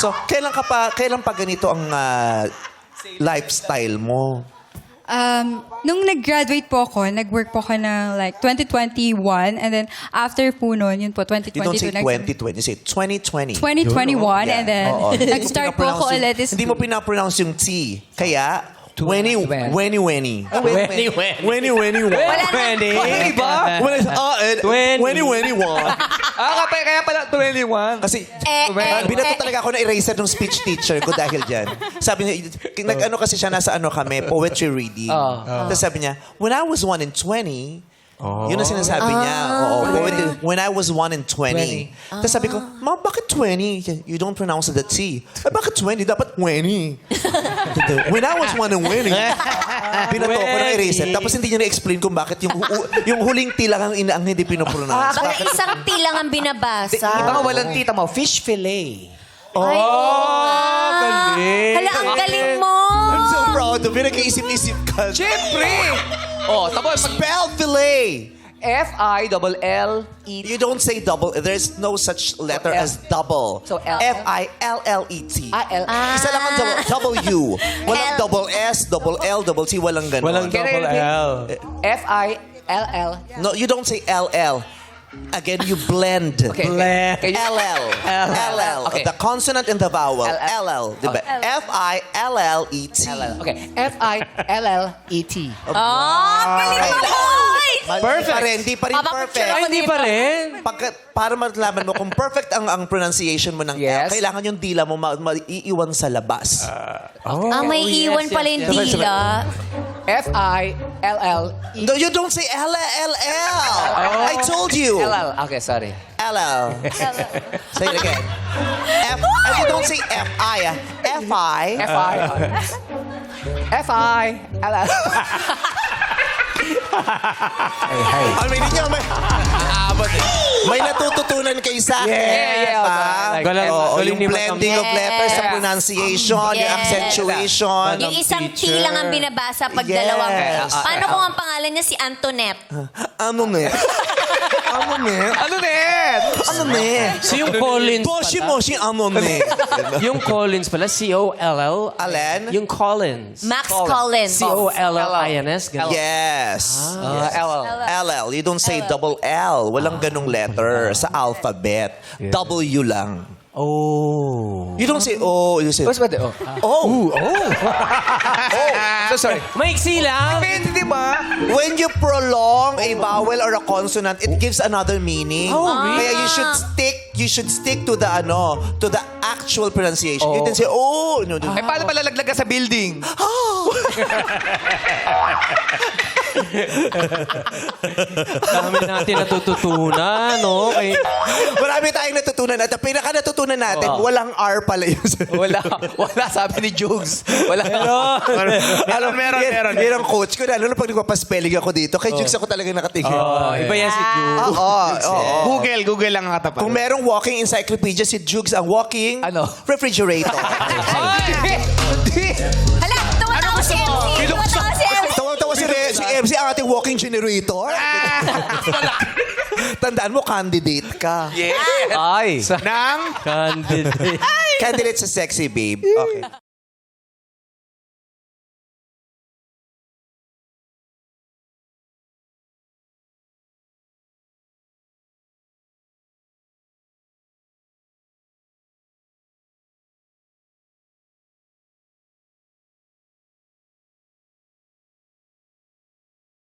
So, kailan pa ganito ang lifestyle mo? Nung nag-graduate po ako, nag-work po ako ng like 2021 and then after po nun, yun po, You don't say 2022. 2020, you say 2020. 2021 Yeah. and then Oo. nag-start po ako ulit. Hindi mo pinapronounce yung T. Kaya, Weni. Weni, weni. Iba? Weni. Kaya pala 21. Kasi, binato talaga ako na eraser ng speech teacher ko dahil dyan. Sabi niya, nag-ano kasi siya, nasa ano kami, poetry reading. Tapos sabi niya, when I was 1 and 20, yun ang sinasabi niya. When I was 1 and 20. Tapos sabi ko, Ma, bakit 20? You don't pronounce the T. Bakit 20? Dapat 20. When I was 1 and 20. Binato ko ng eraser. Tapos hindi niya na-explain kung bakit yung huling T lang ang hindi pinopronounce. Kaya isang T lang ang binabasa. Baka walang tita mo, fish fillet. Ay, galing. Hala, ang galing mo. I'm so proud of you. Nag-iisip-isip ka. Siyempre! Tapos Spell fillet. F-I-L-L-E-T. You don't say double. There's no such letter as double. So, L. F-I-L-L-E-T. L. Isa lang ang W. Walang L. double S, double L, double T. Walang ganon. Walang double L. F-I-L-L. No, you don't say L-L. Again, you blend. Okay. Blend. Can you- L-L. L-L. Okay. The consonant and the vowel. L-L. L-L. Diba? F-I-L-L-E-T. L-L. Okay. F-I-L-L-E-T. Galing mo, boys. Perfect. Di pa rin Papapicture perfect. ako Hindi pa rin. Para malaman mo kung perfect ang pronunciation mo ng L, Yes. kailangan yung dila mo maiiwan sa labas. May iwan pala yung dila. F-I-L-L-E-T. No, you don't say L-L-L. I told you. L-L. Okay, sorry. L-L. Say it again. And you don't say F-I. F-I. F-I. F-I-L-L. May natututunan kayo sa akin. Yeah. Ha? Galing- Oo, galing yung ni blending of letters sa Yes. pronunciation, yung Yes. accentuation. Yung isang T lang ang binabasa pag dalawang T. Yes. Paano kung ang pangalan niya si Antoinette? Ano ne? Ano ne? Ano net? Ano ne? So yung Collins Moshi, ano ne? yung Collins pala, C-O-L-L. Alin? Yung Collins. Max Collins. C-O-L-L-I-N-S. ganun. Yes. L-L. LL. You don't say double L. Walang ganong letter sa alphabet. W lang. Oh. You don't say O. You say What's what? Oh. O. So sorry. Maiksi lang. Pwede, di ba? When you prolong a vowel or a consonant, it gives another meaning. Kaya you should stick to the actual pronunciation. You didn't say oh. No. Ay, paano pala laglag ka sa building? Dami natin natututunan, no? Marami tayong natutunan at ang pinaka natutunan natin, walang R pala yun. Wala, sabi ni Jugs. Wala. Meron. Yan ang coach ko. Lalo na pag nagpapaspelling ako dito, kay Jukes ako talaga nakatingin. Iba yan si Ju. Oo. Google lang ang katapat. Kung merong walking encyclopedia, si Jukes ang walking Ano? refrigerator. Hala, tawa-tawa si MC. Tawa-tawa si MC. Tawang-tawa si MC, ang ating walking generator. Tandaan mo, candidate ka. Yeah. Ay. Nang? Candidate. Candidate sa Sexy Babe. Okay.